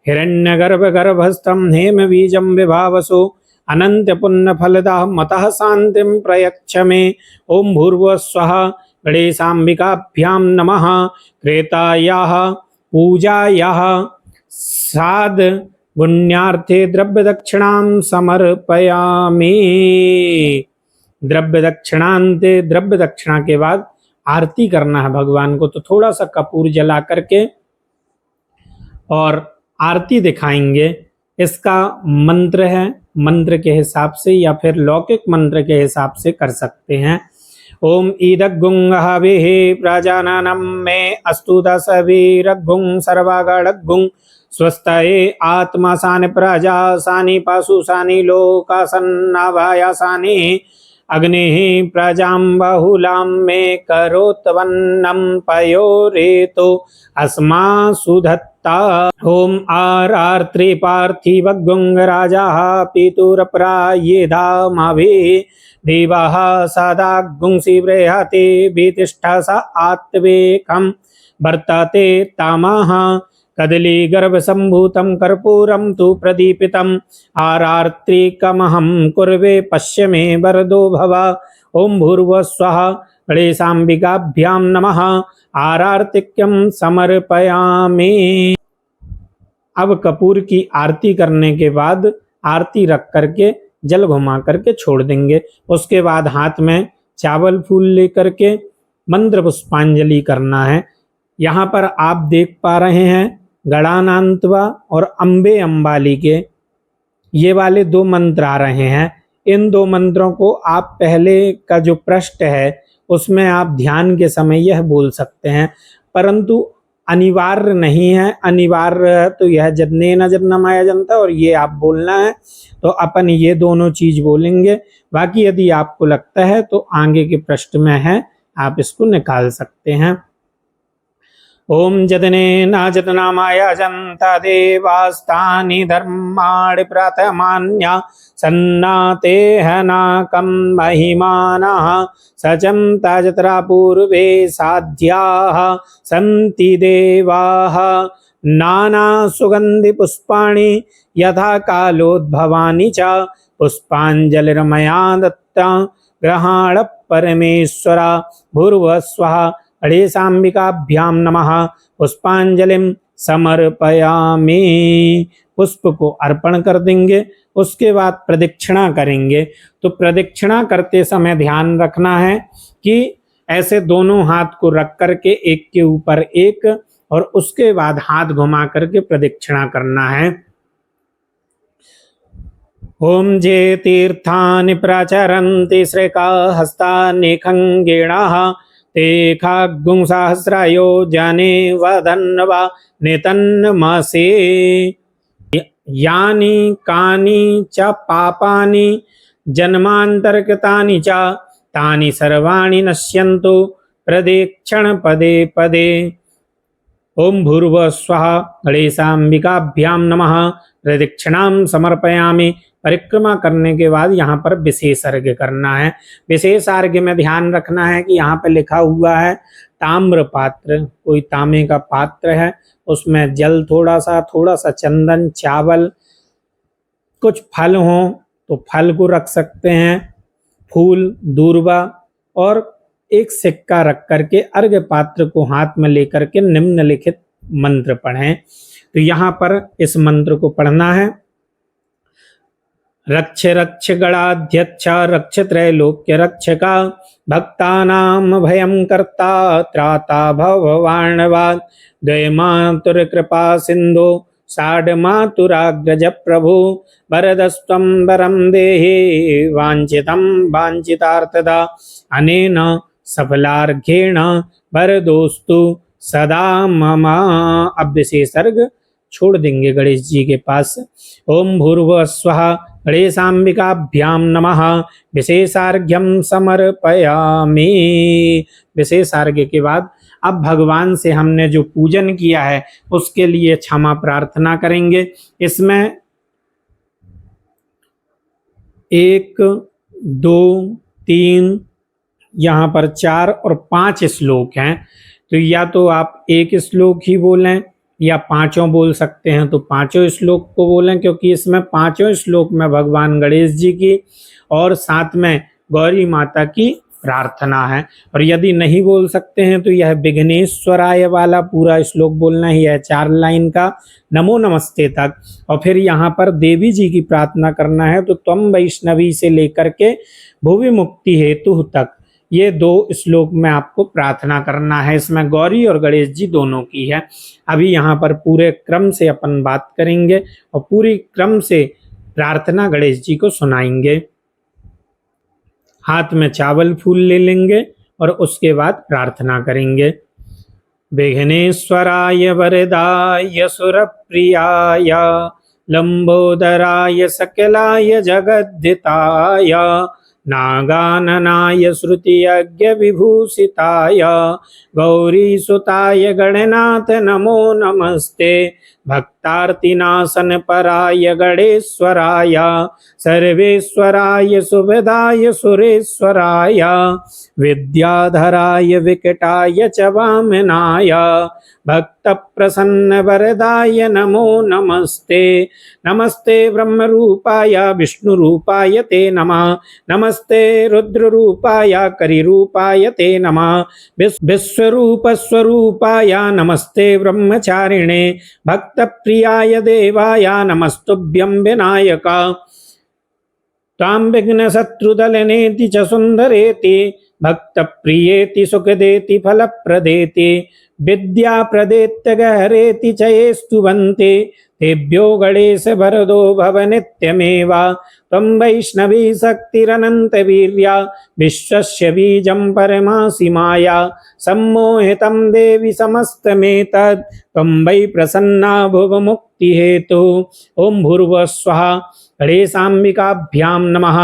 हिरण्यगर्भगर्भस्थं हेमबीजं विभावसो अनन्त्यपुण्यफलदा मतः शान्तिं प्रयच्छ मे। ॐ भूर्भुवस्वः गणेशाम्बिकाभ्यां नमः। क्रेतायाः पूजायाः साध पुण्यार्थे द्रव्य दक्षिणां समर्पयामि। द्रव्य दक्षिणांते, द्रव्य दक्षिणा के बाद आरती करना है भगवान को। तो थोड़ा सा कपूर जला करके और आरती दिखाएंगे। इसका मंत्र है, मंत्र के हिसाब से या फिर लौकिक मंत्र के हिसाब से कर सकते हैं। ओम ईदग्गुं हविः प्रजाननं मे अस्तु दशवीरग्गुं सर्वागणग्गुं स्वस्तये आत्मा सानि प्रजा सानि पशु सानि लोका सन्नाभाया सानि अग्निः प्रजां बहुलां मे करोत्वन्नं पयोरेतो अस्मा सुधत्ता। ओम आरार्त्रिपार्थिवग्गुं राजाः पितुरप्रायेधामभिः देवाः सदाग्गुंसि बृहति वितिष्ठा स आत्वेकं वर्तते तामः कदलीगर्भसम्भूतं कर्पूरं तु प्रदीपितम् आरार्त्रिकमहं कुर्वे पश्य मे वरदो भव। ओं भूर्भुवस्वः गणेशाम्बिकाभ्यां नमः। आरार्तिक्यं समर्पयामि। अब कपूर की आरती करने के बाद आरती रख करके जल घुमा करके छोड़ देंगे। उसके बाद हाथ में चावल फूल लेकर के मंत्र पुष्पांजलि करना है। यहाँ पर आप देख पा रहे हैं गणानांतवा और अम्बे अम्बाली के ये वाले दो मंत्र आ रहे हैं। इन दो मंत्रों को आप पहले का जो पृष्ठ है उसमें आप ध्यान के समय यह बोल सकते हैं, परंतु अनिवार्य नहीं है। अनिवार्य तो यह जन्नेन जन्नमाय जनता और ये आप बोलना है, तो अपन ये दोनों चीज बोलेंगे। बाकी यदि आपको लगता है तो आगे के पृष्ठ में है, आप इसको निकाल सकते हैं। ओम जदनेन जतनामाय जनता देवास्तानि धर्माणि प्रथमान्या सन्नाते हनाकं महिमानः सचन्ता जत्रा पूर्वे साध्याः सन्ति देवाः नाना सुगंधि पुष्पाणि यथा कालोद्भवानि च पुष्पाञ्जलिर्मया दत्ता ग्रहाण परमेश्वरा। भूर्भुवस्वः गणेशाम्बिकाभ्यां नमः। पुष्पांजलिं समर्पयामि। पुष्प को अर्पण कर देंगे। उसके बाद प्रदक्षिणा करेंगे। तो प्रदक्षिणा करते समय ध्यान रखना है कि ऐसे दोनों हाथ को रख करके एक के ऊपर एक और उसके बाद हाथ घुमा करके प्रदक्षिणा करना है। ओम जे तीर्थानि प्रचरन्ति श्रेकाहस्तानि खङ्गिणः ते खाग्गुं सहस्रायो जने वदन्वा नितन्मसे यानि कानि च पापानि जन्मान्तरकृतानि च तानि सर्वाणि नश्यन्तु प्रदक्षिण पदे पदे। ओम भूर्भुवस्वः गणेशाम्बिकाभ्यां नमः। प्रदक्षिणां समर्पयामि। परिक्रमा करने के बाद यहाँ पर विशेष अर्घ्य करना है। विशेष अर्घ्य में ध्यान रखना है कि यहाँ पर लिखा हुआ है ताम्र पात्र, कोई तांबे का पात्र है, उसमें जल थोड़ा सा चंदन, चावल, कुछ फल हो तो फल को रख सकते हैं, फूल, दूर्वा और एक सिक्का रख करके अर्घ्य पात्र को हाथ में लेकर के निम्नलिखित मंत्र पढ़ें। तो यहाँ पर इस मंत्र को पढ़ना है। रक्ष रक्ष गणाध्यक्ष रक्ष त्रैलोक्य रक्षका भक्तानां भयं कर्ता त्राता भवार्णवाद द्वयमातुर कृपा सिंधु साढ़मातुराग्रज प्रभु वरदस्त्वं वरं देहि वाञ्छितं वाञ्छितार्थदा अनेन सफलार्घ्येण वरदोस्तु सदा मम। अब विशेषर्घ्य छोड़ देंगे गणेश जी के पास। ओम भूर्भुवस्वः गणेशाम्बिकाभ्यां नमः। विशेषार्घ्यं समर्पयामि। विशेषार्घ्य के बाद अब भगवान से हमने जो पूजन किया है उसके लिए क्षमा प्रार्थना करेंगे। इसमें 1, 2, 3, यहाँ पर 4 और 5 श्लोक हैं। तो या तो आप एक श्लोक ही बोलें या पांचों बोल सकते हैं, तो पांचों श्लोक को बोलें, क्योंकि इसमें पांचों श्लोक में भगवान गणेश जी की और साथ में गौरी माता की प्रार्थना है। और यदि नहीं बोल सकते हैं तो यह विघ्नेश्वराय वाला पूरा श्लोक बोलना ही है, 4 लाइन का, नमो नमस्ते तक। और फिर यहाँ पर देवी जी की प्रार्थना करना है, तो त्वं वैष्णवी से लेकर के भुवि मुक्ति हेतु तक ये 2 श्लोक में आपको प्रार्थना करना है। इसमें गौरी और गणेश जी दोनों की है। अभी यहाँ पर पूरे क्रम से अपन बात करेंगे और पूरी क्रम से प्रार्थना गणेश जी को सुनाएंगे। हाथ में चावल फूल ले लेंगे और उसके बाद प्रार्थना करेंगे। विघ्नेश्वराय वरदाय सुरप्रियाय लंबोदराय सकलाय जगद्धिताय नागाननाय श्रुतियज्ञ विभूषिताय गौरीसुताय गणनाथ नमो नमस्ते भक्तार्तिनाशन पराय गणेश्वराय सर्वेश्वराय सुभदाय सुरेश्वराय विद्याधराय विकटाय च वामनाय भक्त प्रसन्न वरदाय नमो नमस्ते नमस्ते ब्रह्म रूपाय विष्णु रूपाय ते नमः नमस्ते रुद्र रूपाय करि रूपाय ते नमः विश्वरूप स्वरूपाय नमस्ते ब्रह्मचारिणे भक्त प्रियाय देवाय नमस्तुभ्यं विनायक तां विघ्न शत्रुदलनेति च सुंदरेति भक्त प्रियेति सुखदेति फलप्रदेति विद्या प्रदेत्य गहरेति चयेस्तु बन्ते तेभ्यो गणेश वरदो भव नित्यमेव त्वं वैष्णवी शक्तिरनंत वीर्या विश्वस्य बीजं परमासि माया सम्मोहितं देवि समस्तमेतत् त्वं वै प्रसन्ना भुव मुक्ति हेतु ओम भूर्भुवस्वः गणेशाम्बिकाभ्यां नमः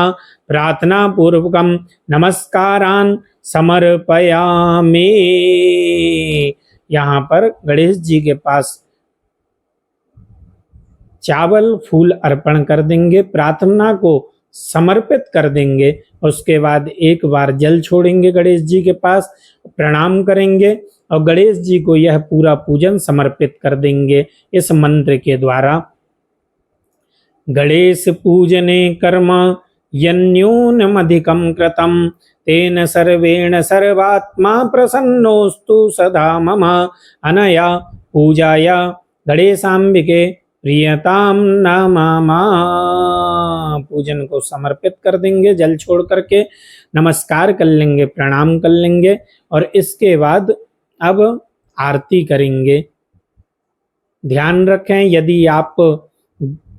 प्रार्थना पूर्वकं नमस्कारान् समर्पयामि। यहाँ पर गणेश जी के पास चावल फूल अर्पण कर देंगे, प्रार्थना को समर्पित कर देंगे। उसके बाद एक बार जल छोड़ेंगे गणेश जी के पास, प्रणाम करेंगे और गणेश जी को यह पूरा पूजन समर्पित कर देंगे इस मंत्र के द्वारा। गणेश पूजने कर्म यन्यूनमधिकं कृतं तेन सर्वेण सर्वात्मा प्रसन्नोस्तु सदा मम अनया पूजाय गणेशाम्बिके प्रियताम नमः। पूजन को समर्पित कर देंगे, जल छोड़ करके नमस्कार कर लेंगे, प्रणाम कर लेंगे और इसके बाद अब आरती करेंगे। ध्यान रखें, यदि आप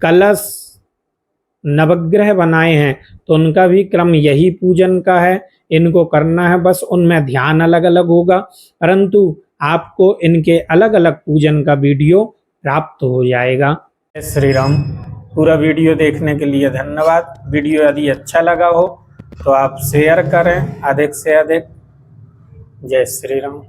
कलश नवग्रह बनाए हैं तो उनका भी क्रम यही पूजन का है, इनको करना है, बस उनमें ध्यान अलग अलग होगा, परंतु आपको इनके अलग अलग पूजन का वीडियो प्राप्त हो जाएगा। जय श्री राम। पूरा वीडियो देखने के लिए धन्यवाद। वीडियो यदि अच्छा लगा हो तो आप शेयर करें अधिक से अधिक। जय श्री राम।